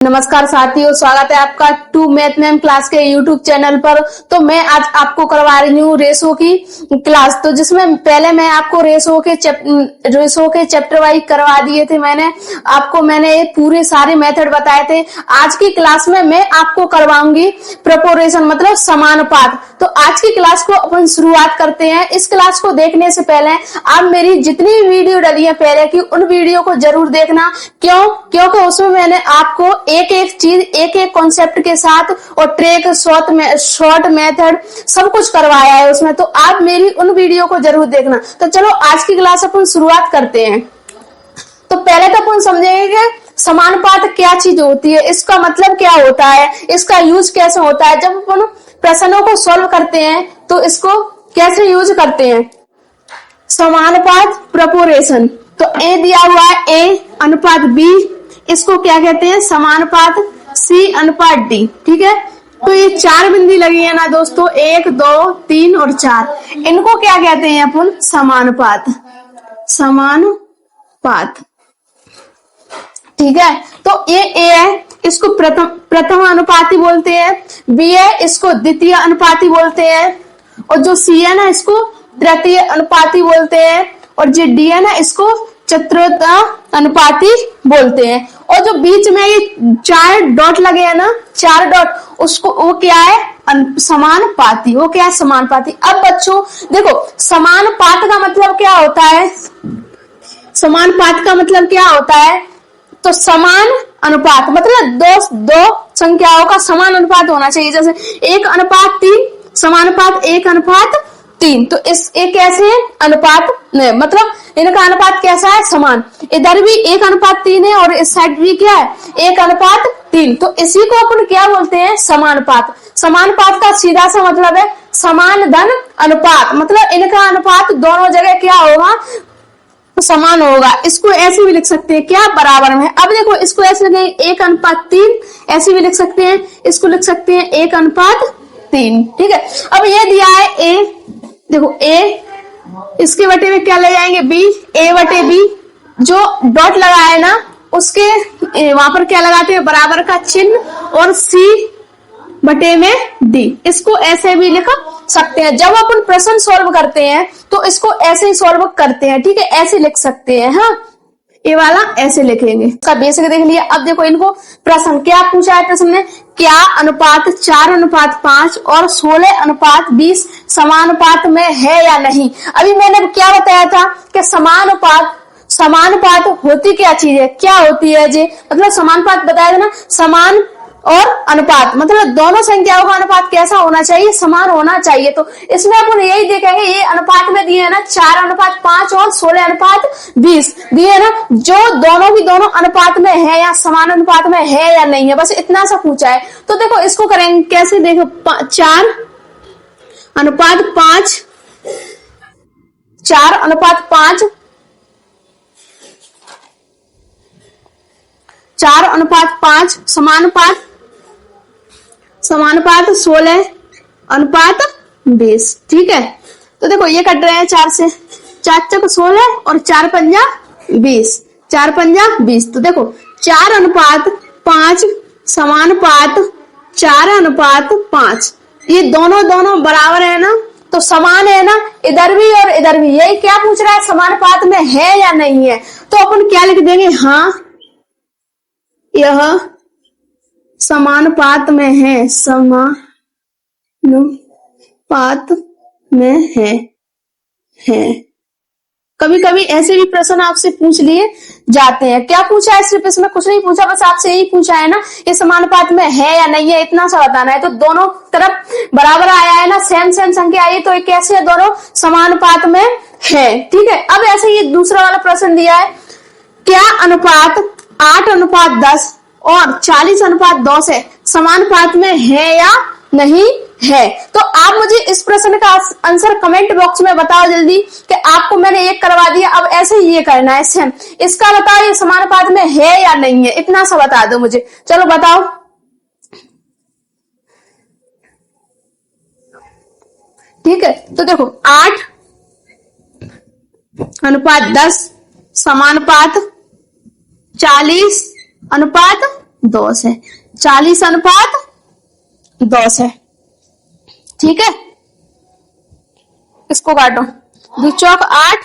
नमस्कार साथियों, स्वागत है आपका टू मैथ मैम क्लास के यूट्यूब चैनल पर। तो मैं आज आपको करवा रही हूँ रेशो की क्लास। तो जिसमें पहले मैं आपको रेशो के चैप्टर वाइज करवा दिए थे। मैंने पूरे सारे मेथड बताए थे। आज की क्लास में मैं आपको करवाऊंगी प्रोपोर्शन मतलब समानुपात। तो आज की क्लास को अपन शुरुआत करते हैं। इस क्लास को देखने से पहले आप मेरी जितनी वीडियो डली है पहले की, उन वीडियो को जरूर देखना। क्योंकि उसमें मैंने आपको एक एक चीज एक एक कॉन्सेप्ट के साथ और ट्रेक शॉर्ट मेथड सब कुछ करवाया है उसमें। तो आप मेरी उन वीडियो को जरूर देखना। तो चलो आज की क्लास अपन शुरुआत करते हैं। तो पहले तो अपन समझेंगे कि समानुपात क्या चीज होती है, इसका मतलब क्या होता है, इसका यूज कैसे होता है। जब अपन प्रश्नों को सॉल्व करते हैं तो इसको कैसे यूज करते हैं। समानुपात प्रोपोर्शन, तो ए दिया हुआ है ए अनुपात बी, इसको क्या कहते हैं समानुपात सी अनुपात डी। ठीक है, तो ये चार बिंदी लगी है ना दोस्तों, 1 2 3 और 4, इनको क्या कहते हैं अपन समानुपात। ठीक है, तो ये ए है, इसको प्रथम अनुपाती बोलते हैं। बी है, इसको द्वितीय अनुपाती बोलते हैं। और जो सी है ना, इसको तृतीय अनुपाती बोलते हैं। और जो डी है ना, इसको चतुर्थ अनुपाती बोलते हैं। और जो बीच में ये 4 डॉट लगे हैं ना, 4 डॉट, उसको वो क्या है समानुपाती। वो क्या है समानुपाती। अब बच्चों देखो, समानुपात का मतलब क्या होता है। समानुपात का मतलब क्या होता है, तो समान अनुपात मतलब दो संख्याओं का समान अनुपात होना चाहिए। जैसे 1:3 समानुपात 1:3। तो इस एक कैसे है अनुपात मतलब इनका अनुपात कैसा है समान। इधर भी 1:3 है और इस साइड भी क्या है 1:3। तो इसी को अपन क्या बोलते हैं समानुपात। समानुपात का सीधा सा मतलब है समान धन अनुपात, मतलब इनका अनुपात दोनों जगह क्या होगा समान होगा। इसको ऐसे भी लिख सकते हैं क्या बराबर में। अब देखो इसको ऐसे लिखेंगे 1:3, ऐसे भी लिख सकते हैं, इसको लिख सकते हैं 1:3। ठीक है, अब ये दिया है ए, देखो ए, इसके बटे में क्या ले जाएंगे बी, ए बटे बी। जो डॉट लगा है ना उसके वहां पर क्या लगाते हैं बराबर का चिन्ह, और सी बटे में डी। इसको ऐसे भी लिख सकते हैं। जब अपन प्रश्न सॉल्व करते हैं तो इसको ऐसे ही सॉल्व करते हैं। ठीक है, ऐसे लिख सकते हैं। हाँ, ये वाला ऐसे लिखेंगे। इसका बेसिक देख लिया। अब देखो इनको प्रश्न क्या पूछा है। प्रश्न में क्या अनुपात 4:5 और 16:20 समानुपात में है या नहीं। अभी मैंने क्या बताया था कि समानुपात होती क्या चीज है, क्या होती है जी, मतलब समानुपात बताया था ना। समान और अनुपात मतलब दोनों संख्याओं का अनुपात कैसा होना चाहिए, समान होना चाहिए। तो इसमें अपन यही देखेंगे, ये अनुपात में दिए है ना 4:5 और 16:20 दिए है ना, जो दोनों अनुपात में है या समान अनुपात में है या नहीं है, बस इतना सा पूछा है। तो देखो इसको करेंगे कैसे, देखो 4:5 4:5 4:5 समानुपात 16:20। ठीक है, तो देखो ये कट रहे हैं 4 से, 4 चक 16 और 4 पंजा 20, 4 पंजा 20। तो देखो 4:5 समानुपात 4:5, ये दोनों बराबर है ना, तो समान है ना इधर भी और इधर भी। यही क्या पूछ रहा है समानुपात में है या नहीं है। तो अपन क्या लिख देंगे, हाँ यह समानुपात में है, समानुपात में है। कभी कभी ऐसे भी प्रश्न आपसे पूछ लिए जाते हैं। क्या पूछा है, सिर्फ इसमें कुछ नहीं पूछा, बस आपसे यही पूछा है ना ये समानुपात में है या नहीं है, इतना सा बताना है। तो दोनों तरफ बराबर आया है ना, सेम संख्या आई, तो ये कैसे है दोनों समानुपात में है। ठीक है, अब ऐसे ये दूसरा वाला प्रश्न दिया है, क्या अनुपात 8:10 और 40:10 है समानुपात में है या नहीं है। तो आप मुझे इस प्रश्न का आंसर कमेंट बॉक्स में बताओ जल्दी कि आपको मैंने एक करवा दिया, अब ऐसे ही ये करना है सेम। इसका बताओ ये समानुपात में है या नहीं है, इतना सा बता दो मुझे। चलो बताओ। ठीक है, तो देखो 8:10 समानुपात 40:10 10 है। 40 अनुपात 10 है। ठीक है, इसको काटो। 2 चौक 8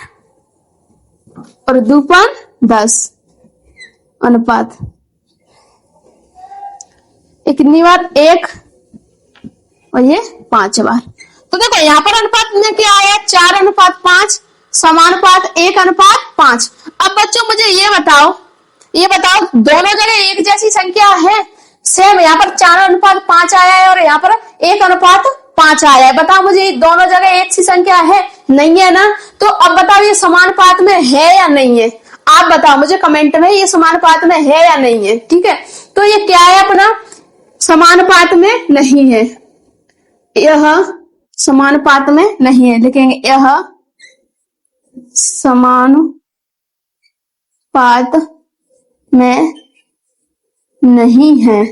और 2 पाँच 10 अनुपात कितनी बार? 1 और ये 5 बार। तो देखो यहाँ पर अनुपात में क्या आया? 4 अनुपात 5 समानुपात 1 अनुपात 5। अब बच्चों मुझे ये बताओ दोनों जगह एक जैसी संख्या है? सेम, यहाँ पर 4 अनुपात 5 आया है और यहाँ पर 1 अनुपात 5 आया है। बताओ मुझे दोनों जगह एक सी संख्या है? नहीं है ना। तो अब बताओ ये समानुपात में है या नहीं है? आप बताओ मुझे कमेंट में, ये समानुपात में है या नहीं है। ठीक है, तो ये क्या है अपना? समानुपात में नहीं है। यह समानुपात में नहीं है, लिखेंगे यह समानुपात में नहीं है,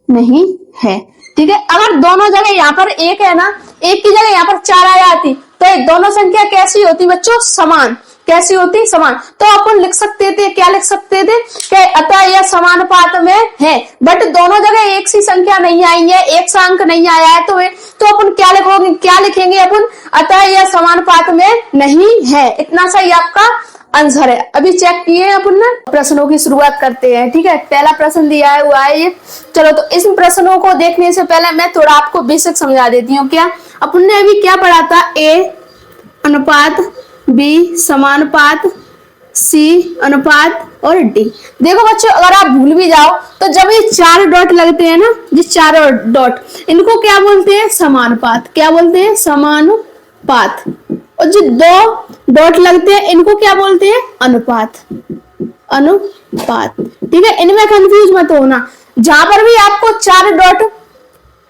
नहीं है। ठीक है, अगर दोनों जगह यहाँ पर 1 है ना, 1 की जगह यहाँ पर 4 आ जाती तो ये दोनों संख्या कैसी होती बच्चों? समान। कैसी होती? समान। तो अपन लिख सकते थे, क्या लिख सकते थे कि अतः यह समानुपात में है। बट दोनों जगह एक सी संख्या नहीं आई है, एक सा अंक नहीं आया है, तो अपन क्या लिखोगे? क्या लिखेंगे अपन? अतः यह समानुपात में नहीं है। इतना सही आपका आंसर है। अभी चेक किए अपन ना, प्रश्नों की शुरुआत करते हैं। ठीक है, पहला प्रश्न दिया हुआ है ये। चलो, तो इस प्रश्नों को देखने से पहले मैं थोड़ा आपको बेसिक समझा देती हूँ। क्या अपन ने अभी क्या पढ़ा था? A अनुपात B समानुपात C अनुपात और D। देखो बच्चों, अगर आप भूल भी जाओ तो जब ये 4 डॉट लगते हैं ना, ये 4 डॉट, इनको क्या बोलते हैं? समानुपात। क्या बोलते हैं? समानुपात। और जो 2 डॉट लगते हैं इनको क्या बोलते हैं? अनुपात। अनुपात। ठीक है, इनमें कंफ्यूज मत होना। जहां पर भी आपको 4 डॉट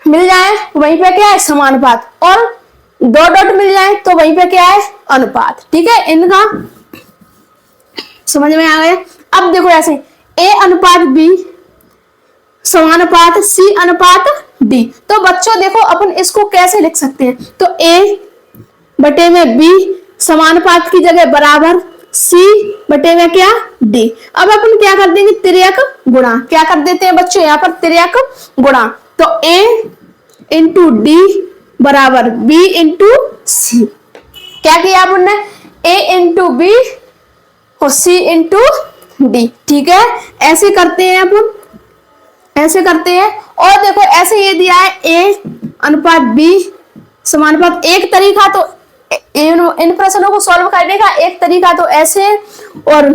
मिल जाए वहीं पे क्या है? समानुपात। और 2 डॉट मिल जाए तो वहीं पे क्या है? अनुपात। ठीक है, इनका समझ में आ गया। अब देखो ऐसे A अनुपात B समानुपात C अनुपात D। तो बच्चों देखो अपन इसको कैसे लिख सकते हैं? तो A बटे में B समानुपात की जगह बराबर C बटे में क्या? D। अब अपन क्या कर देंगे? तिर्यक गुणा। क्या कर देते हैं बच्चों? यहाँ पर तिर्यक गुणा। तो A इंटू D बराबर B इंटू C। क्या किया अपन ने? A इंटू B और C इंटू D। ठीक है, ऐसे करते हैं अपन, ऐसे करते हैं। और देखो ऐसे ये दिया है A अनुपात B समानुपात। एक तरीका तो इन प्रश्नों को सॉल्व करने का एक तरीका तो ऐसे, और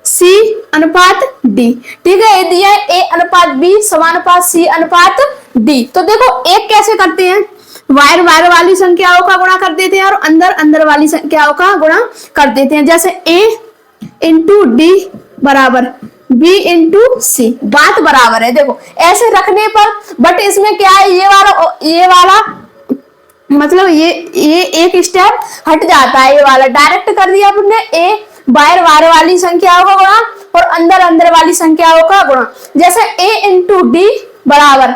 C अनुपात D। ठीक है, ये दिया है A अनुपात B समानुपात C अनुपात D। तो देखो एक कैसे करते हैं? बाहर बाहर वाली संख्याओं का गुणा कर देते हैं और अंदर अंदर वाली संख्याओं का गुणा कर देते हैं। जैसे A इंटू D बराबर B इंटू C। बात बराबर है। देखो ऐसे रखने पर, बट इसमें क्या है? ये वाला मतलब ये एक स्टेप हट जाता है। ये वाला डायरेक्ट कर दिया आपने, A बाहर बाहर वाली संख्याओं का गुणा और अंदर अंदर वाली संख्याओं का गुणा। जैसे A इंटू D बराबर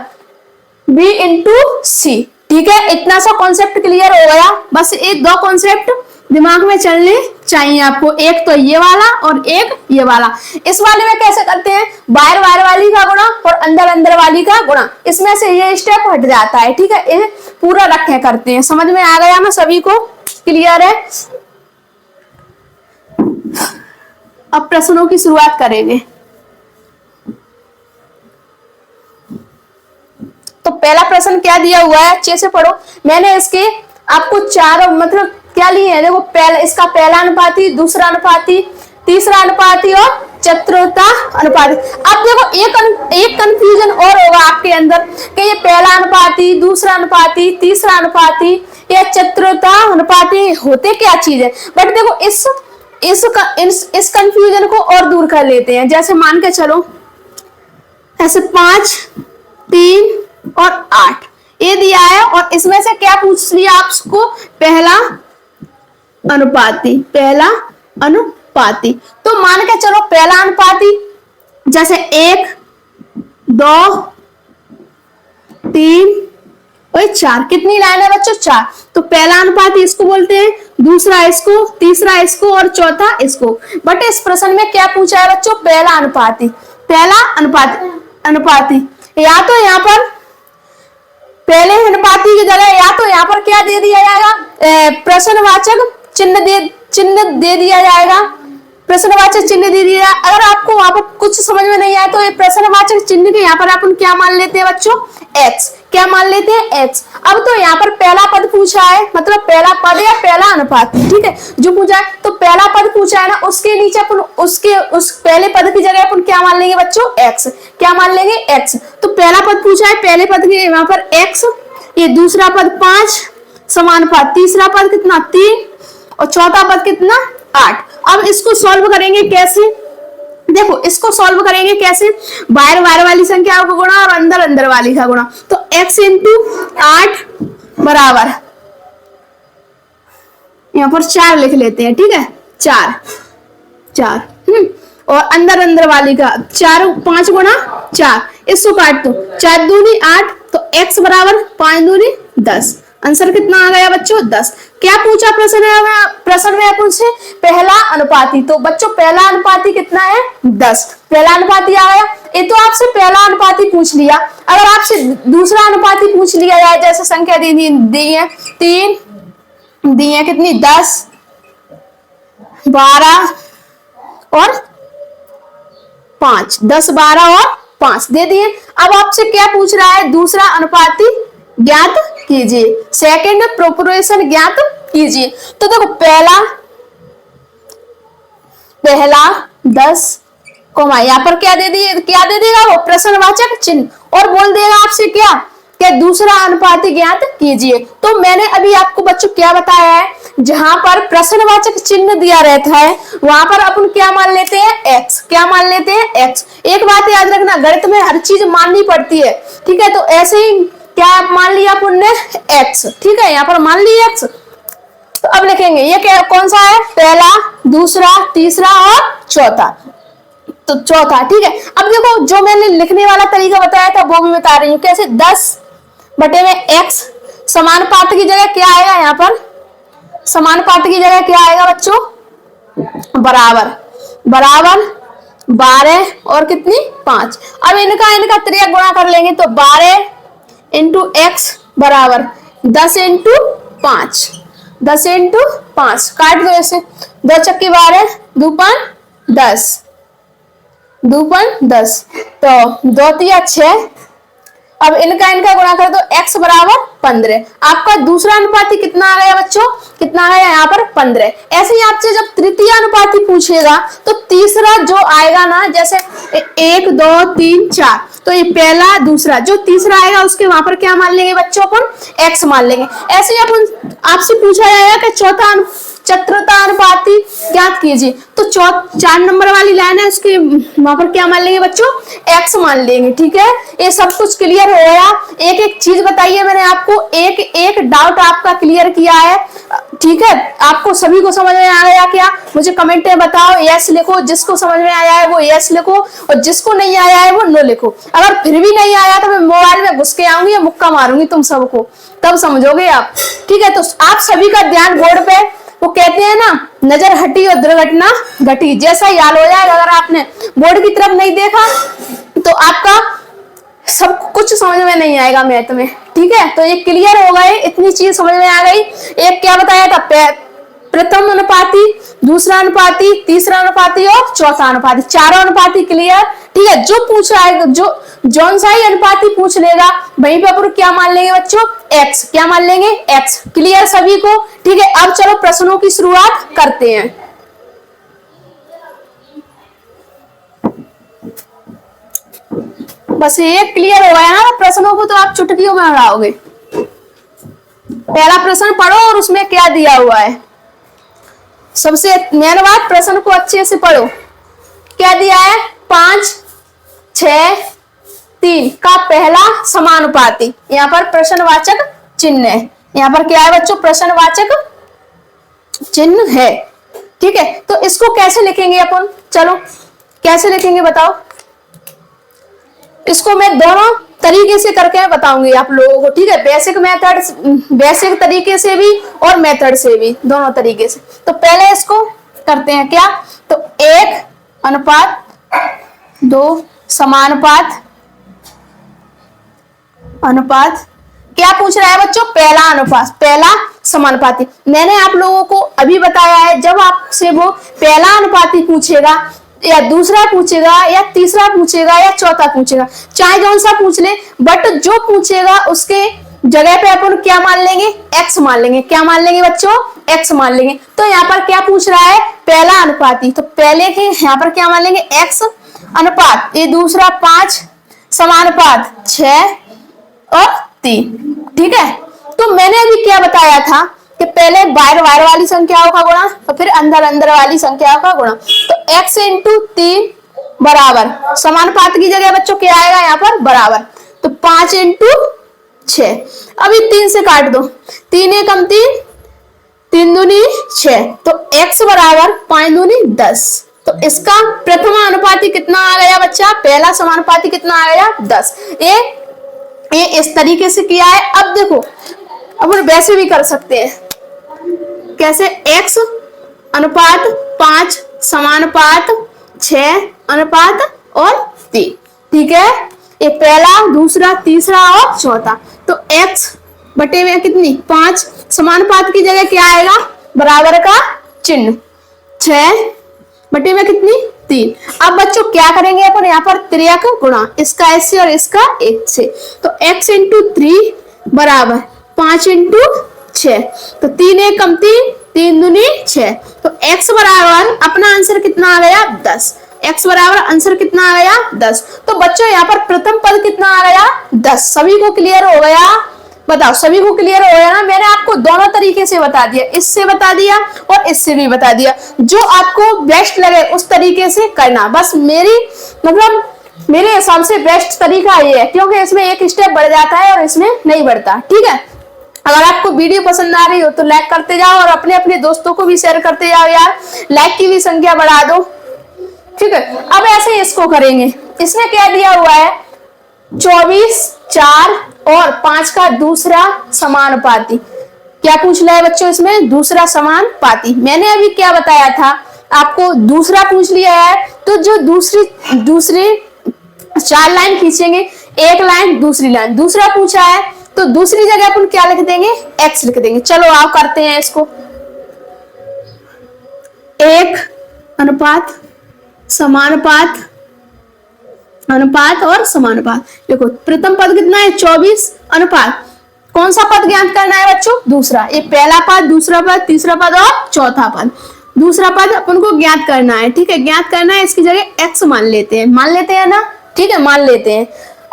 B इंटू C। ठीक है, इतना सा कॉन्सेप्ट क्लियर हो गया। बस ये 2 कॉन्सेप्ट दिमाग में चलने चाहिए आपको, एक तो ये वाला और एक ये वाला। इस वाले में कैसे करते हैं? बाहर बाहर वाली का गुणा और अंदर अंदर वाली का गुणा। इसमें से ये स्टेप हट जाता है। ठीक है, ये पूरा रखे करते हैं। समझ में आ गया ना सभी को? क्लियर है? अब प्रश्नों की शुरुआत करेंगे। तो पहला प्रश्न क्या दिया हुआ है? अच्छे से पढ़ो। मैंने इसके आपको 4 मतलब क्या लिए हैं? देखो पहला, इसका पहला अनुपाती, दूसरा अनुपाती, तीसरा अनुपाती और चतुर्थ अनुपाती। अब देखो एक कंफ्यूजन और होगा आपके अंदर कि ये पहला अनुपाती, दूसरा अनुपाती, तीसरा अनुपाती या चतुर्थ अनुपाती होते क्या चीज है? बट देखो इस कंफ्यूजन को और दूर कर लेते हैं। जैसे मान के चलो ऐसे 5, 3 और 8 ये दिया है और इसमें से क्या पूछ लिया आपको? पहला अनुपाती। पहला अनुपाती तो मान के चलो पहला अनुपाती, जैसे 1, 2, 3 और 4। कितनी लाइन है बच्चों? 4। तो पहला अनुपाती इसको बोलते हैं, दूसरा इसको, तीसरा इसको और चौथा इसको। बट इस प्रश्न में क्या पूछा है बच्चों? पहला अनुपाती। पहला अनुपाती अनुपाती, या तो यहाँ पर पहले अनुपाती की जगह या तो यहाँ पर क्या दे दिया जाएगा, प्रश्नवाचक चिन्ह दे दिया जाएगा, प्रश्नवाचक चिन्ह दे दिया। अगर आपको वहां पर कुछ समझ में नहीं आया तो ये प्रश्नवाचक चिन्ह के यहाँ पर अपन क्या मान लेते हैं बच्चों, x, क्या मान लेते हैं x। अब तो यहाँ पर पहला पद पूछा है, मतलब पहला पद या पहला अनुपात, ठीक है, जो पूछा है तो पहला पद पूछा है ना, उसके नीचे अपन उस पहले पद की जगह अपन क्या मान लेंगे बच्चों, x, क्या मान लेंगे x। तो पहला पद पूछा है, पहले पद के यहाँ पर x, ये दूसरा पद 5 समानुपात, तीसरा पद कितना 3 और चौथा पद कितना 8। अब इसको सॉल्व करेंगे कैसे, देखो इसको सॉल्व करेंगे कैसे, बाहर बाहर वाली संख्या का गुणा और अंदर अंदर वाली का गुणा। तो x इंटू 8 बराबर, यहाँ पर 4 लिख लेते हैं, ठीक है, 4 और अंदर अंदर वाली का 4, 5 गुणा 4, इसको काट दो, 4 दूनी 8, तो x बराबर 5 दूनी 10। आंसर कितना आ गया बच्चों, 10। क्या पूछा प्रश्न में अपन से, पहला अनुपाती, तो बच्चों पहला अनुपाती कितना है 10, पहला अनुपाती आ गया। ये तो आपसे पहला अनुपाती पूछ लिया, अगर आपसे दूसरा अनुपाती पूछ लिया जाए, जैसे संख्या दी है 3 दी है कितनी 10 12 और 5, 10 12 और 5 दे दिए। अब आपसे क्या पूछ रहा है, दूसरा अनुपाती ज्ञात कीजिए, सेकंड प्रोपोर्शन ज्ञात कीजिए। तो देखो पहला 10 कोमा, यहाँ पर क्या दे देगा वो प्रश्नवाचक चिन्ह, और बोल देगा आपसे क्या दूसरा अनुपाती ज्ञात कीजिए। तो मैंने अभी आपको बच्चों क्या बताया है, जहां पर प्रश्नवाचक चिन्ह दिया रहता है वहां पर अपन क्या मान लेते हैं, x, क्या मान लेते हैं x। एक बात याद रखना, गणित में हर चीज माननी पड़ती है, ठीक है, तो ऐसे ही क्या मान लिया अपन ने x, ठीक है, यहाँ पर मान लिया x। तो अब लिखेंगे ये क्या कौन सा है, पहला दूसरा तीसरा और चौथा, तो चौथा, ठीक है। अब देखो जो मैंने लिखने वाला तरीका बताया था वो भी बता रही हूँ कैसे, 10 बटे में x, समानुपात की जगह क्या आएगा, यहाँ पर समानुपात की जगह क्या आएगा बच्चों, बराबर 12 और कितनी 5। अब इनका त्रिया गुणा कर लेंगे, तो 12 इंटू x बराबर 10 इंटू 5, 10 इंटू 5, काट दो ऐसे, 2 चक्की 12 दूपन 10, दूपन 10, तो 2 तिया 6। अब इनका गुणा कर दो, x बराबर 15। आपका दूसरा अनुपाती कितना आ गया बच्चों, कितना आ गया यहाँ पर 15। ऐसे ही आपसे जब तृतीय अनुपाती पूछेगा तो तीसरा जो आएगा ना, जैसे 1 2 3 4, तो ये पहला दूसरा, जो तीसरा आएगा उसके वहां पर क्या मान लेंगे बच्चों, अपन x मान लेंगे। ऐसे ही अपन आपसे पूछा जाएगा कि चतुर्था अनुपाती ज्ञात कीजिए, तो 4 नंबर वाली लाइन है उसके वहां पर क्या मान लेंगे बच्चों, x मान लेंगे, ठीक है। ये सब कुछ क्लियर हो गया। एक एक चीज बताइए, मैंने आपको एक एक डाउट आपका क्लियर किया है, ठीक है। आपको सभी को समझ में आ गया क्या, मुझे कमेंट में बताओ, यस लिखो, जिसको समझ में आया है वो यस लिखो और जिसको नहीं आया है वो नो लिखो। अगर फिर भी नहीं आया तो मैं मोबाइल में घुस के आऊंगी, मुक्का मारूंगी तुम सबको, तब समझोगे आप, ठीक है। तो आप सभी का ध्यान बोर्ड पे, वो कहते हैं ना, नजर हटी और दुर्घटना घटी, जैसा ही हाल हो जाएगा। अगर आपने बोर्ड की तरफ नहीं देखा तो आपका सब कुछ समझ में नहीं आएगा मैथ में, ठीक है। तो ये क्लियर हो गए, इतनी चीज समझ में आ गई। एक क्या बताया था, प्रथम अनुपाती, दूसरा अनुपाती, तीसरा अनुपाती और चौथा अनुपाती, चारों अनुपाती क्लियर, ठीक है। जो पूछा है, जो जौन सा ही अनुपाती पूछ लेगा वहीं पे अपन क्या मान लेंगे बच्चों, x, क्या मान लेंगे x, क्लियर सभी को, ठीक है। अब चलो प्रश्नों की शुरुआत करते हैं। बस ये क्लियर हो गया ना, प्रश्नों को तो आप चुटकियों में हराओगे। पहला प्रश्न पढ़ो और उसमें क्या दिया हुआ है, सबसे मेन बात, प्रश्न को अच्छे से पढ़ो। क्या दिया है, 5 6 3 का पहला समानुपाती, यहाँ पर प्रश्नवाचक चिन्ह है, यहाँ पर क्या है बच्चों, प्रश्नवाचक चिन्ह है, ठीक है। तो इसको कैसे लिखेंगे अपन, चलो कैसे लिखेंगे बताओ। इसको मैं दोनों तरीके से करके बताऊंगी आप लोगों को, ठीक है। बेसिक तरीके से भी और मेथड से भी, दोनों तरीके से। तो पहले इसको करते हैं क्या, तो 1 अनुपात 2 समानुपात अनुपात। क्या पूछ रहा है बच्चों? पहला अनुपात, पहला समानुपाती। मैंने आप लोगों को अभी बताया है, जब आपसे वो पहला अनुपाती पूछेगा या दूसरा पूछेगा या तीसरा पूछेगा या चौथा पूछेगा, चाहे कौन सा पूछ ले, बट जो पूछेगा उसके जगह पे अपन क्या मान लेंगे? x मान लेंगे। क्या मान लेंगे बच्चों? x मान लेंगे। तो यहाँ पर क्या पूछ रहा है? पहला अनुपाती, तो पहले के यहाँ पर क्या मान लेंगे? x अनुपात, ये दूसरा 5 समानुपात 6 और 3। ठीक है, तो मैंने अभी क्या बताया था कि पहले बाहर बाहर वाली संख्याओं का गुणा और फिर अंदर अंदर वाली संख्याओं का गुणा। तो x इंटू 3 बराबर, समानुपात की जगह बच्चों क्या आएगा यहाँ पर? बराबर। तो 5 इंटू 6, अभी 3 से काट दो, 3 एकम 3, 3 दूनी 6, तो x बराबर 5 दूनी 10। तो इसका प्रथम अनुपाती कितना आ गया बच्चा? पहला समानुपाती कितना आ गया? 10। ये इस तरीके से किया है। अब देखो, अब वैसे भी कर सकते हैं। कैसे? x अनुपात 5 समानुपात 6 अनुपात और 3। ठीक है, ये पहला, दूसरा, तीसरा और चौथा। तो x बटे में कितनी? 5, समानुपात की जगह क्या आएगा? बराबर का चिन्ह, 6 बटे में कितनी? 3। अब बच्चों क्या करेंगे अपन? यहाँ पर त्रियक गुणा, इसका इससे और इसका 1 से। तो x इंटू 3 बराबर 5 इंटू 6, तो 3 एकम 3, 3 दूनी 6। तो x बराबर अपना आंसर कितना आ गया? 10। x बराबर आंसर कितना आ गया? 10। तो बच्चों यहाँ पर प्रथम पद कितना आ गया? 10। सभी को क्लियर हो गया? बताओ, सभी को क्लियर हो गया ना? मैंने आपको दोनों तरीके से बता दिया, इससे बता दिया और इससे भी बता दिया। जो आपको बेस्ट लगे उस तरीके से करना। बस मेरे हिसाब से बेस्ट तरीका ये है, क्योंकि इसमें एक स्टेप बढ़ जाता है और इसमें नहीं बढ़ता। ठीक है, अगर आपको वीडियो पसंद आ रही हो तो लाइक करते जाओ और अपने अपने दोस्तों को भी शेयर करते जाओ यार, लाइक की भी संख्या बढ़ा दो। ठीक है, अब ऐसे इसको करेंगे। इसमें क्या दिया हुआ है? 24, 4 और 5 का दूसरा समानुपाती। क्या पूछ रहा है बच्चों? इसमें दूसरा समानुपाती। मैंने अभी क्या बताया था आपको? दूसरा पूछ लिया है, तो जो दूसरी 4 लाइन खींचेंगे, एक लाइन दूसरी लाइन। दूसरा पूछा है तो दूसरी जगह अपन क्या लिख देंगे? x लिख देंगे। चलो आप करते हैं इसको। 1 अनुपात समानुपात, अनुपात और समानुपात। देखो प्रथम पद कितना है? 24 अनुपात, कौन सा पद ज्ञात करना है बच्चों? दूसरा। ये पहला पद, दूसरा पद, तीसरा पद और चौथा पद। दूसरा पद अपन को ज्ञात करना है। ठीक है, ज्ञात करना है, इसकी जगह x मान लेते हैं। मान लेते हैं ना? ठीक है, मान लेते हैं।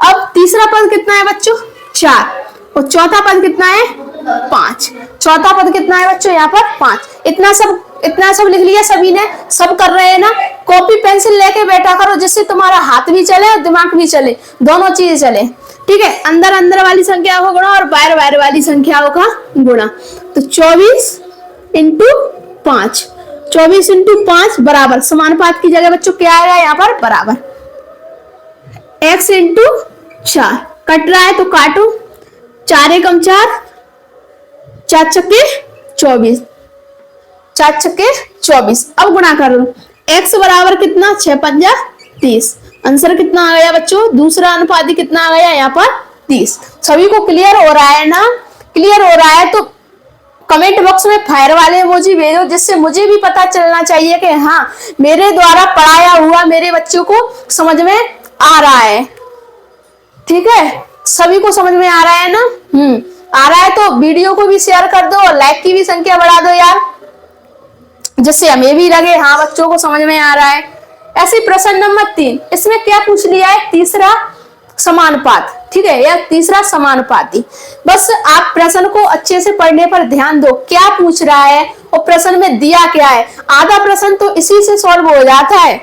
अब तीसरा पद कितना है बच्चों? 4 और चौथा पद कितना है? 5। चौथा पद कितना है बच्चों? यहाँ पर 5। इतना सब लिख लिया सभी ने? सब कर रहे हैं ना? कॉपी पेंसिल लेके बैठा करो, जिससे तुम्हारा हाथ भी चले और दिमाग भी चले, दोनों चीज चले। ठीक है, अंदर अंदर वाली संख्याओं का गुणा और बाहर बाहर वाली संख्याओं का गुणा। तो 24 इंटू 5, 24 इंटू 5 बराबर, समानुपात की जगह बच्चों क्या आएगा यहाँ पर? बराबर x इंटू 4। कट रहा है तो काटो, 4 एकम 4, 4 छक्के 24, 4 छक्के 24। अब गुणा कर लो, x बराबर कितना? 6 पंजा 30। आंसर कितना आ गया बच्चों? दूसरा अनुपाती कितना आ गया यहाँ पर? 30। सभी को क्लियर हो रहा है ना? क्लियर हो रहा है तो कमेंट बॉक्स में फायर वाले इमोजी भेजो, जिससे मुझे भी पता चलना चाहिए कि हाँ, मेरे द्वारा पढ़ाया हुआ मेरे बच्चों को समझ में आ रहा है। ठीक है, सभी को समझ में आ रहा है ना? आ रहा है तो वीडियो को भी शेयर कर दो और लाइक की भी संख्या बढ़ा दो यार, जिससे हमें भी लगे हाँ बच्चों को समझ में आ रहा है। ऐसे प्रश्न नंबर 3, इसमें क्या पूछ लिया है? तीसरा समानुपात। ठीक है, या तीसरा समानुपाती। बस आप प्रश्न को अच्छे से पढ़ने पर ध्यान दो, क्या पूछ रहा है और प्रश्न में दिया क्या है। आधा प्रश्न तो इसी से सॉल्व हो जाता है।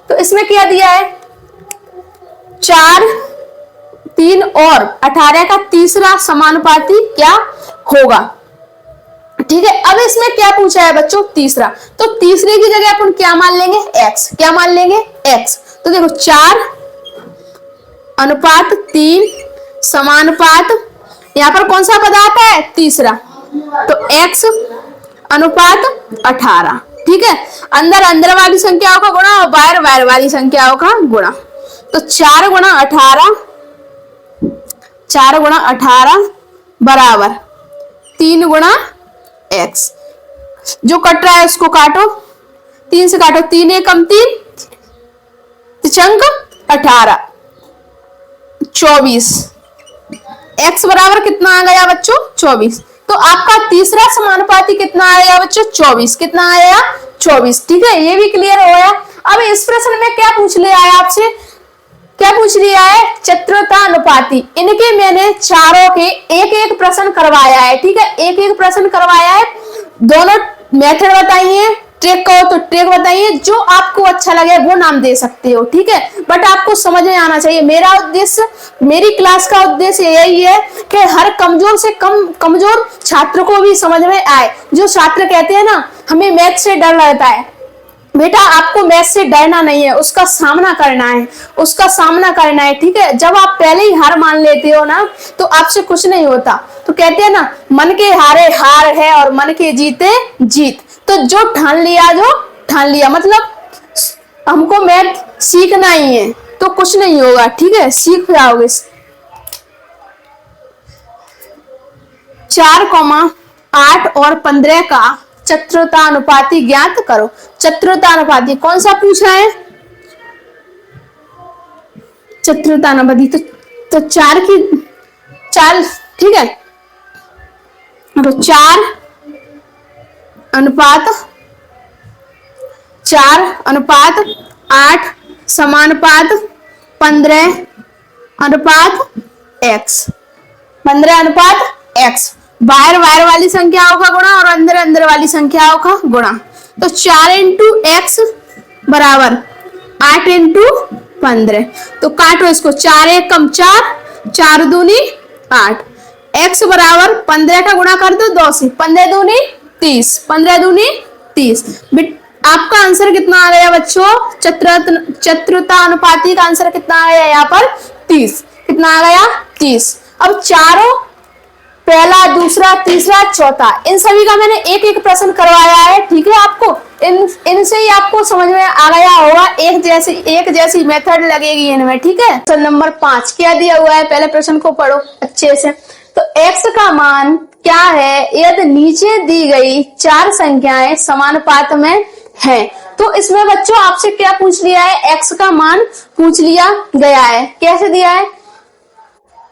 तो इसमें क्या दिया है? 4, 3 और 18 का तीसरा समानुपाती क्या होगा। ठीक है, अब इसमें क्या पूछा है बच्चों? तीसरा। तो तीसरे की जगह अपन क्या मान लेंगे? x। क्या मान लेंगे? x। तो देखो 4 अनुपात 3 समानुपात, यहाँ पर कौन सा पद आता है? तीसरा। तो x अनुपात 18। ठीक है, अंदर अंदर वाली संख्याओं का गुणा और बाहर बाहर वाली संख्याओं का गुणा। तो 4 गुणा 18, 4 गुणा 18 बराबर 3 गुणा x। जो कट रहा है उसको काटो, 3 से काटो, 3 एकम 3, तिचंक 18, 24। x बराबर कितना आ गया बच्चों? 24। तो आपका तीसरा समानुपाती कितना आया बच्चों? 24। कितना आया? 24। ठीक है, ये भी क्लियर हो गया। अब इस प्रश्न में क्या पूछ लिया है आपसे? क्या पूछ लिया है? चतुरता अनुपाती। इनके मैंने चारों के एक एक प्रश्न करवाया है। ठीक है, एक एक प्रश्न करवाया है। दोनों मेथड बताइए, ट्रिक कहो तो ट्रिक बताइए, जो आपको अच्छा लगे वो नाम दे सकते हो। ठीक है, बट आपको समझ में आना चाहिए। मेरा उद्देश्य, मेरी क्लास का उद्देश्य यही है कि हर कमजोर से कमजोर छात्र को भी समझ में आए। जो छात्र कहते हैं ना हमें मैथ से डर लगता है, बेटा आपको मैथ से डरना नहीं है, उसका सामना करना है, उसका सामना करना है। ठीक है, जब आप पहले ही हार मान लेते हो ना तो आपसे कुछ नहीं होता। तो कहते हैं ना मन के हारे हार है और मन के जीते जीत। तो जो ठान लिया, जो ठान लिया, मतलब हमको मैथ सीखना ही है तो कुछ नहीं होगा। ठीक है, सीख जाओगे। 4, 8 और 15 का चतुरता अनुपाती ज्ञात करो। चतुरता अनुपाती कौन सा पूछा है? चतुरता अनुपाती तो 4 की 4। ठीक है, तो 4 अनुपात 8 समानुपात 15 अनुपात x। 15 अनुपात x, बाहर बाहर वाली संख्याओं का गुणा और अंदर अंदर वाली संख्याओं का गुणा। तो 4 इंटू एक्स बराबर 8 इंटू 15। तो काटो इसको, 4 एकम 4, 4 दूनी 8। x बराबर 15 का गुणा कर दो 2 से, 15 दूनी 30, 15 दूनी 30। आपका आंसर कितना आ गया बच्चों? चतुरता अनुपाती का आंसर कितना आ गया यहाँ पर? 30। कितना आ गया? 30। अब चारों, पहला, दूसरा, तीसरा, चौथा, इन सभी का मैंने एक एक प्रश्न करवाया है। ठीक है, आपको इनसे ही आपको समझ में आ गया होगा, एक जैसी मेथड लगेगी इनमें। ठीक है, प्रश्न नंबर 5 क्या दिया हुआ है? पहले प्रश्न को पढ़ो अच्छे से। तो x का मान क्या है यदि नीचे दी गई 4 संख्याएं समानुपात में हैं? तो इसमें बच्चों आपसे क्या पूछ लिया है? x का मान पूछ लिया गया है। कैसे दिया है?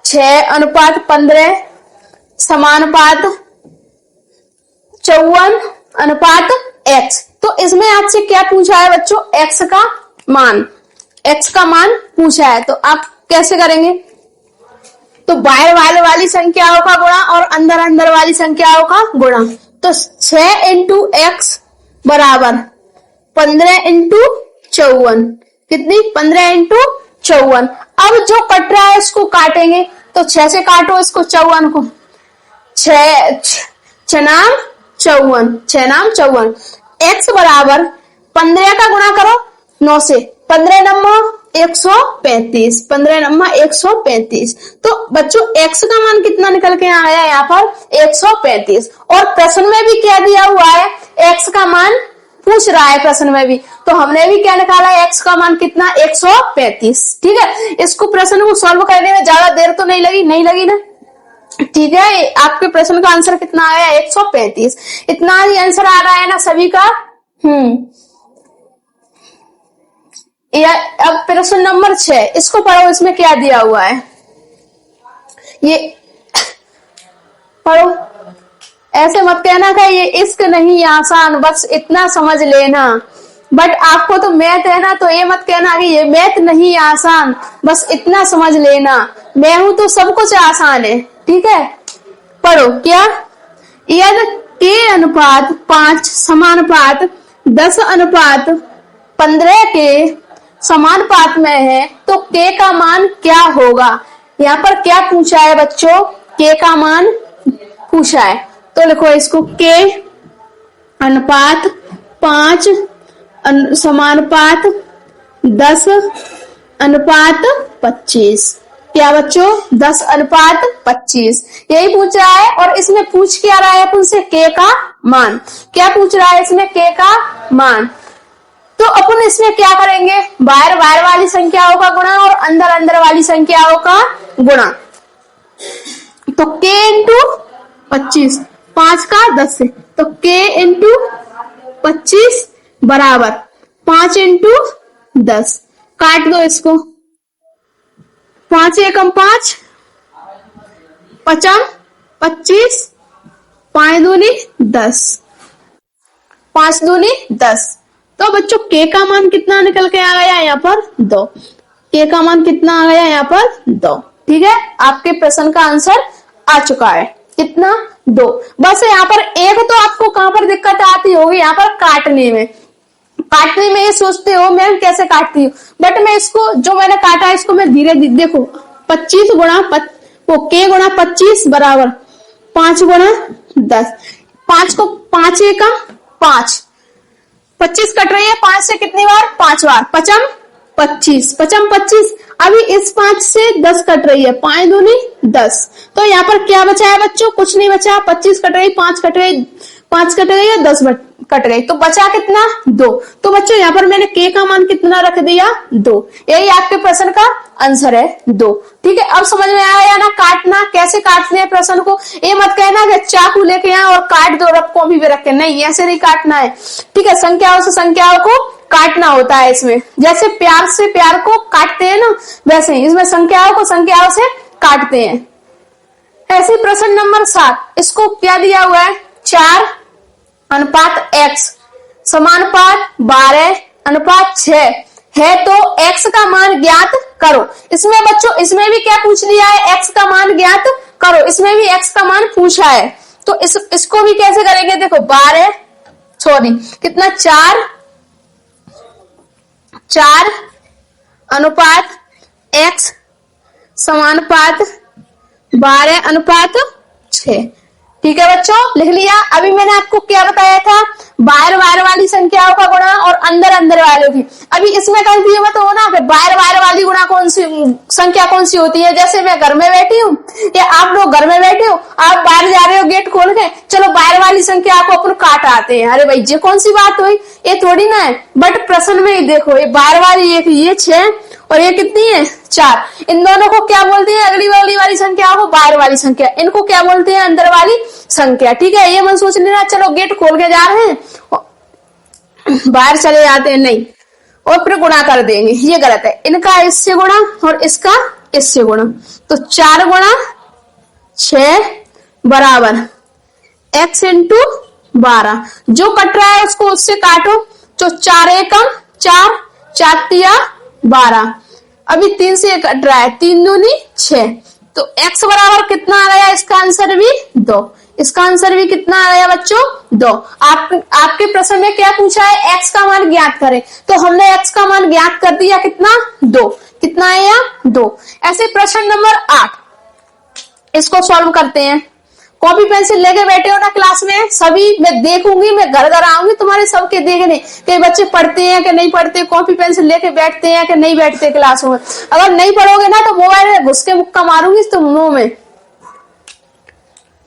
6:15 समानुपात 54:x। तो इसमें आपसे क्या पूछा है बच्चों? x का मान, x का मान पूछा है। तो आप कैसे करेंगे? तो बाहर बाहर वाली संख्याओं का गुणा और अंदर अंदर वाली संख्याओं का गुणा। तो 6 इंटू एक्स बराबर 15 इंटू 54। कितनी? 15 इंटू 54। अब जो कट रहा है उसको काटेंगे। तो 6 से काटो इसको, 54 को, 6 नाम 54। x बराबर 15 का गुणा करो 9 से, 15 नम्मा 135, 15 नम्मा 135। तो बच्चों x का मान कितना निकल के आया यहाँ पर? 135। और प्रश्न में भी क्या दिया हुआ है? x का मान पूछ रहा है प्रश्न में भी, तो हमने भी क्या निकाला है? x का मान कितना? 135। ठीक है, इसको प्रश्न को सॉल्व करने में ज्यादा देर तो नहीं लगी ना? ठीक है, आपके प्रश्न का आंसर कितना आया? 135। इतना ही आंसर आ रहा है ना सभी का? अब प्रश्न नंबर 6, इसको पढ़ो, इसमें क्या दिया हुआ है ये पढ़ो। ऐसे मत कहना कि ये इश्क नहीं आसान, बस इतना समझ लेना। बट आपको तो मैथ है ना, तो ये मत कहना कि ये मैथ नहीं आसान, बस इतना समझ लेना। मैं हूं तो सब कुछ आसान है। ठीक है, पढ़ो। क्या? यदि k अनुपात 5 समानुपात 10:15 के समानुपात में है तो k का मान क्या होगा? यहाँ पर क्या पूछा है बच्चों? k का मान पूछा है। तो लिखो इसको, k अनुपात 5 समानुपात 10:25। क्या बच्चों? 10:25। यही पूछ रहा है। और इसमें पूछ क्या रहा है अपन से? k का मान। क्या पूछ रहा है इसमें? k का मान। तो अपन इसमें क्या करेंगे? बाहर बाहर वाली संख्याओं का गुणा और अंदर अंदर वाली संख्याओं का गुणा। तो k इंटू 25, 5 का 10 से, तो k इंटू 25 बराबर 5 इंटू 10। काट दो इसको, 5 एकम 5, पचम 25, 5 दूनी 10, 5 दूनी 10। तो बच्चों k का मान कितना निकल के आ गया यहाँ पर 2। k का मान कितना आ गया यहाँ पर 2। ठीक है, आपके प्रश्न का आंसर आ चुका है, कितना 2। बस यहाँ पर एक तो आपको कहां पर दिक्कत आती होगी, यहाँ पर काटने में। काटने में ये सोचते हो मैम कैसे काटती हूँ, बट मैं इसको जो मैंने काटा है इसको मैं धीरे धीरे देखो, 25 गुणा वो k गुणा 25 बराबर 5 गुणा 10। 5 को 5 एकम 5, 25 कट रही है 5 से कितनी बार, 5 बार, पचम 25, पचम 25। अभी इस 5 से 10 कट रही है, 5 दूनी 10। तो यहाँ पर क्या बचा है बच्चों, कुछ नहीं बचा। 25 कट रही, 5 कट रही, 5 कट रही है, 10 कट गई, तो बचा कितना 2। तो बच्चों यहाँ पर मैंने k का मान कितना रख दिया 2। यही आपके प्रश्न का आंसर है 2। ठीक है, अब समझ में आया ना काटना कैसे काटते हैं प्रश्न को। ये मत कहना कि चाकू लेके यहाँ और काट दो रफ कॉपी पे रख के, नहीं ऐसे नहीं काटना है। ठीक है, संख्याओं से संख्याओं को काटना होता है इसमें, जैसे प्यार से प्यार को काटते हैं ना, वैसे ही इसमें संख्याओं को संख्याओं से काटते हैं। ऐसे प्रश्न नंबर 7, इसको क्या दिया हुआ है, 4 अनुपात x समानुपात 12 अनुपात 6 है, तो x का मान ज्ञात करो। इसमें बच्चों इसमें भी क्या पूछ लिया है, x का मान ज्ञात करो, इसमें भी x का मान पूछा है। तो इसको भी कैसे करेंगे, देखो 12 सॉरी कितना 4 अनुपात x समानुपात 12 अनुपात 6। ठीक है बच्चों, लिख लिया। अभी मैंने आपको क्या बताया था, बाहर बाहर वाली संख्याओं का गुणा और अंदर अंदर वालों की। अभी इसमें कंफ्यूज मत हो ना कि बाहर बाहर वाली गुणा कौन सी संख्या कौन सी होती है। जैसे मैं घर में बैठी हूँ या आप लोग घर में बैठे हो, आप बाहर जा रहे हो गेट खोल के, चलो बाहर वाली संख्या को अपन काट आते हैं। अरे भाई ये कौन सी बात हुई, ये थोड़ी ना है। बट प्रश्न में ही देखो, ये बाहर वाली एक, ये 6 और ये कितनी है 4। इन दोनों को क्या बोलते हैं, अगली वाली संख्या को बाहर वाली संख्या, इनको क्या बोलते हैं अंदर वाली संख्या। ठीक है, ये मन सोच लेना चलो गेट खोल के जा रहे हैं बाहर चले जाते हैं, नहीं, और फिर गुणा कर देंगे, ये गलत है। इनका इससे गुणा और इसका इससे गुणा, तो 4 गुणा 6 बराबर x इंटू 12। जो कट रहा है उसको उससे काटो, तो 4 एकम 4, 4 तिया 12। अभी 3 से कट रहा है, 3 दूनी 6, तो x बराबर कितना आ गया, इसका आंसर भी 2। इसका आंसर भी कितना आ गया बच्चों 2। आपके प्रश्न में क्या पूछा है, x का मान ज्ञात करें, तो हमने x का मान ज्ञात कर दिया, कितना 2। कितना आया 2। ऐसे प्रश्न नंबर 8, इसको सॉल्व करते हैं। कॉपी पेंसिल लेके बैठे हो ना क्लास में, सभी मैं देखूंगी, मैं घर घर आऊंगी तुम्हारे सबके देखने कि बच्चे पढ़ते हैं कि नहीं पढ़ते, कॉपी पेंसिल लेके बैठते हैं कि नहीं बैठते क्लास में। अगर नहीं पढ़ोगे ना तो मोबाइल में घुस के मुक्का मारूंगी तुम मुंह में।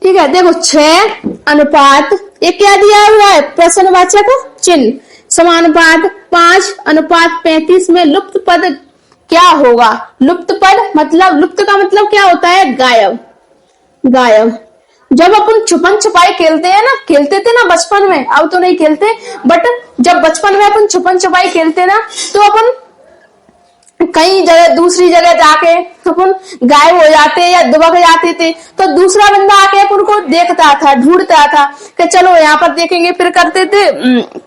ठीक है, देखो 6 अनुपात, ये क्या दिया हुआ है, प्रश्नवाचक चिन्ह, समानुपात 5 अनुपात 35 में लुप्त पद क्या होगा। लुप्त पद मतलब, लुप्त का मतलब क्या होता है, गायब। गायब जब अपन छुपन छुपाई खेलते हैं ना, खेलते थे ना बचपन में, अब तो नहीं खेलते, बट जब बचपन में अपन छुपन छुपाई खेलते ना, तो अपन कई जगह दूसरी जगह जाके अपन गायब हो जाते या दुबक जाते थे, तो दूसरा बंदा आके अपन को देखता था, ढूंढता था कि चलो यहाँ पर देखेंगे, फिर करते थे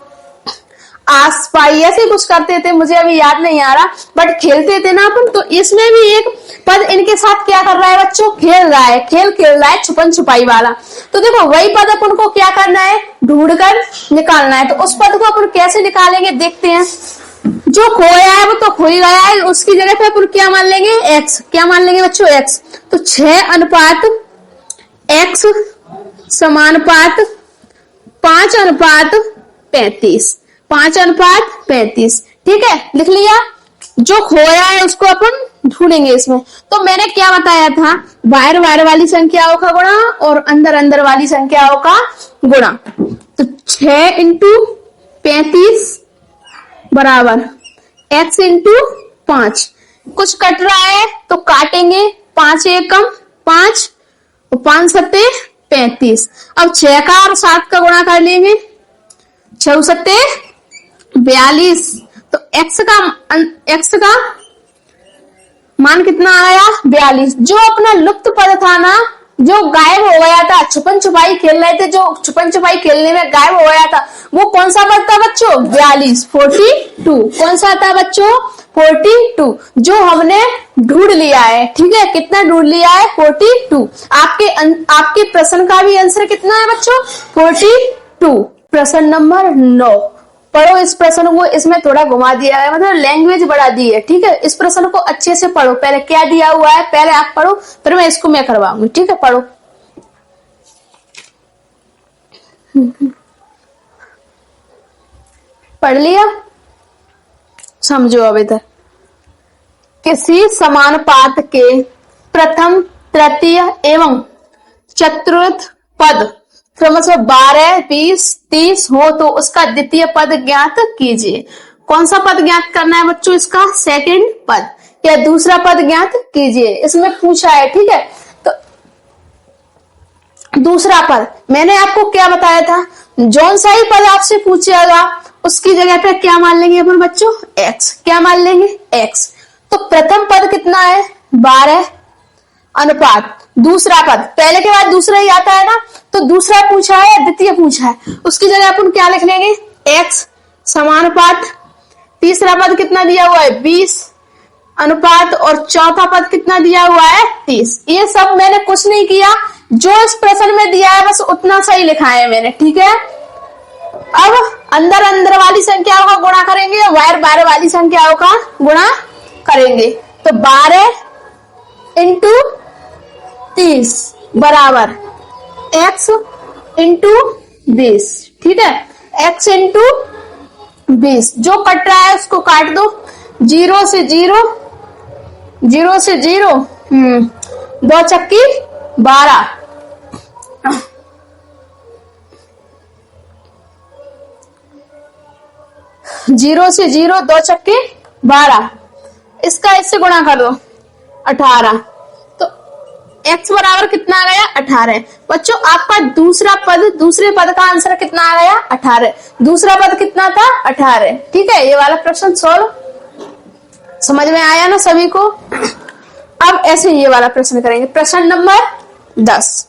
आस पाई ऐसे कुछ करते थे, मुझे अभी याद नहीं आ रहा, बट खेलते थे ना अपन। तो इसमें भी एक पद इनके साथ क्या कर रहा है बच्चों, खेल रहा है, खेल रहा है छुपन छुपाई वाला। तो देखो वही पद अपन को क्या करना है, ढूंढ कर निकालना है। तो उस पद को अपन कैसे निकालेंगे देखते हैं। जो खोया है वो तो खो ही गया है, उसकी जगह पे अपन क्या मान लेंगे, x। क्या मान लेंगे बच्चों, x। तो 6 अनुपात x समानुपात 5 अनुपात 35, 5 अनुपात 35। ठीक है, लिख लिया। जो खोया है उसको अपन ढूंढेंगे इसमें। तो मैंने क्या बताया था, बाहर बाहर वाली संख्याओं का गुणा और अंदर अंदर वाली संख्याओं का गुणा। तो 6 इंटू 35 बराबर x इंटू 5। कुछ कट रहा है तो काटेंगे, 5 एकम 5 5 सत्ते 35। अब 6 का और 7 का गुणा कर लेंगे, 6 सत्ते 42। तो x का मान कितना आया 42। जो अपना लुप्त पद था ना, जो गायब हो गया था, छुपन छुपाई खेल रहे थे, जो छुपन छुपाई खेलने में गायब हो गया था, वो कौन सा पद था बच्चों 42 42। कौन सा था बच्चों 42, जो हमने ढूंढ लिया है। ठीक है, कितना ढूंढ लिया है 42। आपके प्रश्न का भी आंसर कितना है बच्चों 42। प्रश्न नंबर 9 पढ़ो। इस प्रश्न को इसमें थोड़ा घुमा दिया है, मतलब लैंग्वेज बढ़ा दी है। ठीक है, इस प्रश्न को अच्छे से पढ़ो। पहले क्या दिया हुआ है पहले आप पढ़ो, फिर मैं इसको मैं करवाऊंगी। ठीक है, पढ़ो। पढ़ लिया? समझो अब इधर, किसी समानुपात के प्रथम, तृतीय एवं चतुर्थ पद क्रमशः 12, 20, 30 हो तो उसका द्वितीय पद ज्ञात कीजिए। कौन सा पद ज्ञात करना है बच्चों? इसका सेकंड पद या दूसरा पद ज्ञात कीजिए, इसमें पूछा है। ठीक है, तो दूसरा पद मैंने आपको क्या बताया था, जौन सा ही पद आपसे पूछेगा उसकी जगह पे क्या मान लेंगे अपन बच्चों x। क्या मान लेंगे x। तो प्रथम पद कितना है 12 अनुपात दूसरा पद, पहले के बाद दूसरा ही आता है ना, तो दूसरा पूछा है द्वितीय पूछा है, उसकी जगह अपन क्या लिख लेंगे x समानुपात। तीसरा पद कितना दिया हुआ है 20 अनुपात, और चौथा पद कितना दिया हुआ है 30। ये सब मैंने कुछ नहीं किया, जो इस प्रश्न में दिया है बस उतना सही लिखा है मैंने। ठीक है, अब अंदर अंदर वाली संख्याओं का गुणा करेंगे, बाहर बाहर वाली संख्याओं का गुणा करेंगे। तो 12 इंटू 30 बराबर x इंटू 20। ठीक है, x इंटू 20। जो कट रहा है उसको काट दो, 0 से 0, 0 से 0, 2 चक्की 12, 0 से 0, 2 चक्के 12। इसका इससे गुणा कर दो 18। तो x बराबर कितना आ गया 18। बच्चों आपका दूसरा पद, दूसरे पद का आंसर कितना आ गया 18। दूसरा पद कितना था 18। ठीक है, ये वाला प्रश्न सॉल्व समझ में आया ना सभी को। अब ऐसे ये वाला प्रश्न करेंगे, प्रश्न नंबर 10।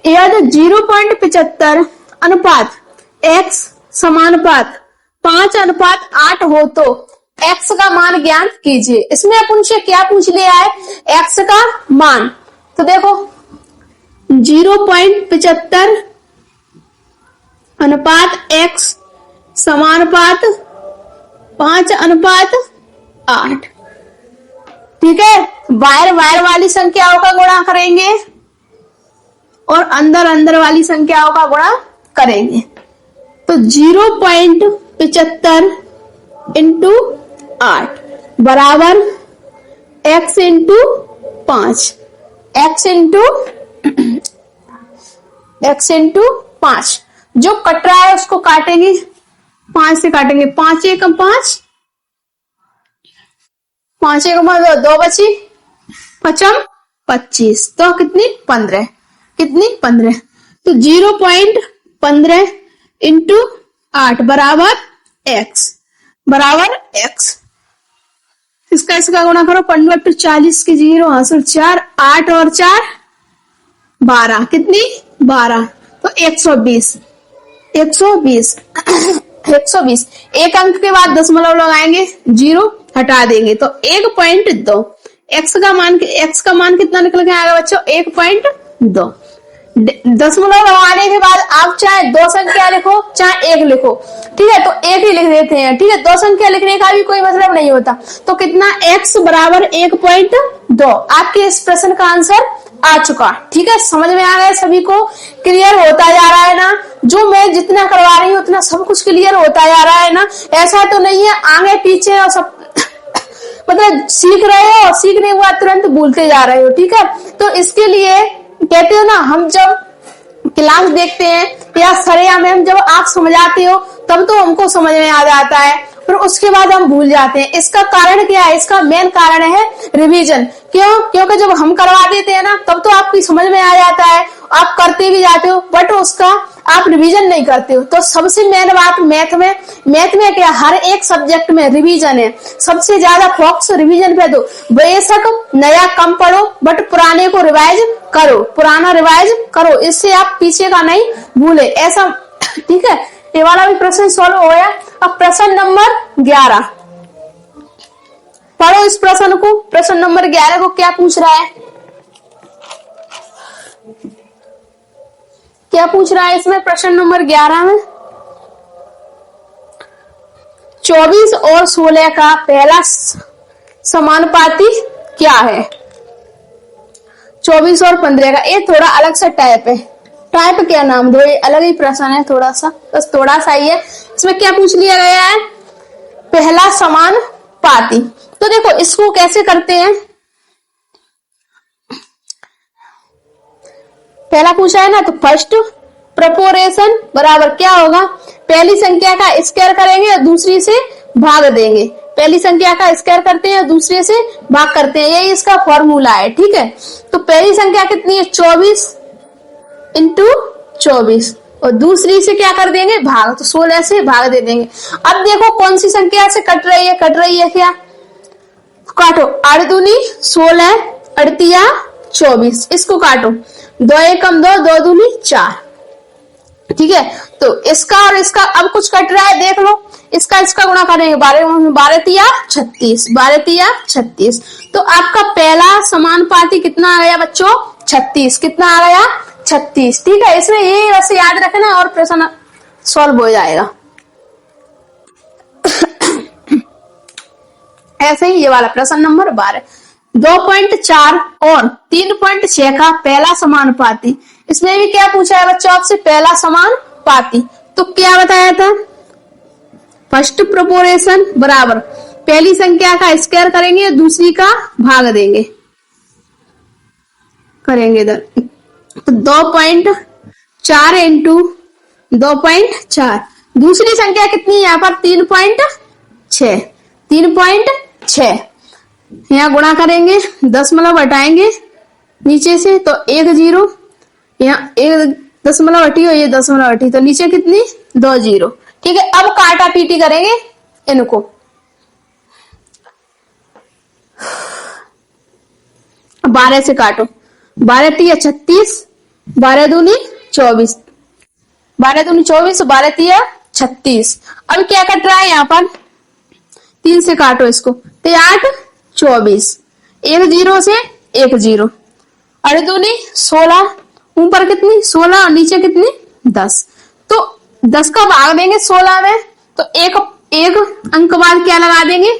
यदि 0.75 अनुपात x समानुपात 5 अनुपात 8 हो तो x का मान ज्ञात कीजिए। इसमें अपन से क्या पूछ लिया है x का मान। तो देखो 0.75 अनुपात x समानुपात 5 अनुपात 8। ठीक है, बाहर बाहर वाली संख्याओं का गुणा करेंगे और अंदर अंदर वाली संख्याओं का गुणा करेंगे। तो 0.75 इंटू 8 बराबर x इंटू 5, x इंटू 5। जो कट रहा है उसको काटेंगे, 5 से काटेंगे, 5 एकम 5, 5 एकम 2 बची, 5 25, तो कितनी 15, कितनी 15। तो 0.15 इंटू 8 बराबर x, बराबर x। इसका गुणा करो, 15 40 की 0 हासिल 4, 8 और 4 12, कितनी 12। तो 120, 120 120। एक अंक के बाद दशमलव लगाएंगे, 0 हटा देंगे तो 1.2। x का मान कितना निकल के आएगा बच्चों 1.2। दशमलव लगाने के बाद आप चाहे 2 संख्या लिखो चाहे 1 लिखो, ठीक है, तो 1 ही लिख देते हैं। ठीक है, 2 संख्या लिखने का भी कोई मतलब नहीं होता। तो कितना x बराबर 1.2। आपके इस प्रश्न का आंसर आ चुका। ठीक है, समझ में आ गया सभी को, क्लियर होता जा रहा है ना। जो मैं जितना करवा रही हूँ उतना सब कुछ क्लियर होता जा रहा है ना। ऐसा तो नहीं है आगे पीछे और सब मतलब सीख रहे हो और सीखने के बाद तुरंत भूलते जा रहे हो। ठीक है, तो इसके लिए कहते हो ना, हम जब क्लास देखते हैं या सरेआम में जब आप समझाते हो तब तो हमको समझ में आ जाता है, फिर उसके बाद हम भूल जाते हैं। इसका कारण क्या है? इसका मेन कारण है रिवीजन। क्यों? क्योंकि जब हम करवा देते हैं ना तब तो आपकी समझ में आ जाता है, आप करते भी जाते हो, बट उसका आप रिवीजन नहीं करते हो। तो सबसे मेन बात मैथ में क्या, हर एक सब्जेक्ट में रिवीजन है। सबसे ज्यादा फोकस रिवीजन पे दो। बेशक नया कम पढ़ो बट पुराने को रिवाइज करो, पुराना रिवाइज करो, इससे आप पीछे का नहीं भूले ऐसा। ठीक है, ये वाला भी प्रश्न सॉल्व हो गया। अब प्रश्न नंबर 11 पढ़ो इस प्रश्न को। प्रश्न नंबर 11 को क्या पूछ रहा है? क्या पूछ रहा है इसमें प्रश्न नंबर 11 में? 24 और 16 का पहला समानुपाती क्या है? 24 और 15 का। ये थोड़ा अलग सा टाइप है। टाइप क्या नाम दो, ये अलग ही प्रश्न है, थोड़ा सा, बस थोड़ा सा ही है। इसमें क्या पूछ लिया गया है? पहला समानुपाती। तो देखो इसको कैसे करते हैं। पहला पूछा है ना, तो फर्स्ट प्रोपोर्शन बराबर क्या होगा? पहली संख्या का स्क्वायर करेंगे और दूसरी से भाग देंगे। पहली संख्या का स्क्वायर करते हैं और दूसरे से भाग करते हैं, यही इसका फॉर्मूला है। ठीक है, तो पहली संख्या कितनी है? 24 इंटू 24 और दूसरी से क्या कर देंगे? भाग, तो 16 से भाग दे देंगे। अब देखो कौन सी संख्या से कट रही है? कट रही है क्या? काटो, 8 दूनी 16, 8 24, इसको काटो, 2 एकम 2, 2 दूनी 4। ठीक है, तो इसका और इसका अब कुछ कट रहा है, देख लो। इसका गुणा करेंगे, 12 तिया 36, 12 तिया 36। तो आपका पहला समानुपाती कितना आ गया बच्चों? 36। कितना आ गया? 36। ठीक है, इसमें ये बस याद रखना और प्रश्न सॉल्व हो जाएगा। ऐसे ही ये वाला प्रश्न नंबर 12, 2.4 और 3.6 का पहला समानुपाती। इसमें भी क्या पूछा है बच्चों आपसे? पहला समानुपाती। तो क्या बताया था? फर्स्ट प्रोपोर्शन बराबर पहली संख्या का स्क्वायर करेंगे, दूसरी का भाग देंगे, करेंगे इधर। तो 2.4 इंटू 2.4, दूसरी संख्या कितनी है यहाँ पर? 3.6, 3.6। यहाँ गुणा करेंगे, दशमलव हटाएंगे नीचे से, तो 1 0, यहाँ 1 दशमलव हटी और ये दशमलव हटी, तो नीचे कितनी? 2 0। ठीक है, अब काटा पीटी करेंगे इनको। 12 से काटो, 12 तिया 36, 12 दूनी 24, 12 दूनी 24, 12 तिया 36। अब क्या कट रहा है यहाँ पर? 3 से काटो इसको, तो 8 24, 1 0 से 1 0, 8 दूनी 16, ऊपर कितनी? 16 और नीचे कितनी? 10। तो 10 का भाग देंगे 16 में, तो एक अंक बाद क्या लगा देंगे?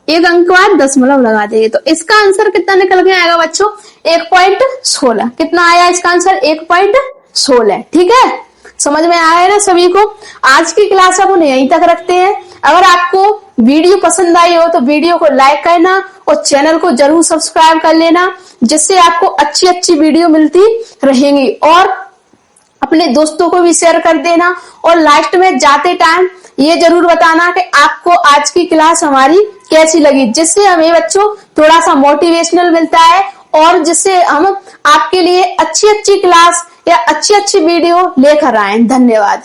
एक अंक बाद दशमलव लगा देंगे। तो इसका आंसर कितना निकल के आएगा बच्चों? 1.16। कितना आया इसका आंसर? 1.16। ठीक है, समझ में आया है ना सभी को? आज की क्लास अपन यहीं तक रखते हैं। अगर आपको वीडियो पसंद आई हो तो वीडियो को लाइक करना और चैनल को जरूर सब्सक्राइब कर लेना, जिससे आपको अच्छी अच्छी वीडियो मिलती रहेंगी। और अपने दोस्तों को भी शेयर कर देना। और लास्ट में जाते टाइम ये जरूर बताना कि आपको आज की क्लास हमारी कैसी लगी, जिससे हमें बच्चों थोड़ा सा मोटिवेशनल मिलता है और जिससे हम आपके लिए अच्छी अच्छी क्लास या अच्छी अच्छी वीडियो लेकर आए। धन्यवाद।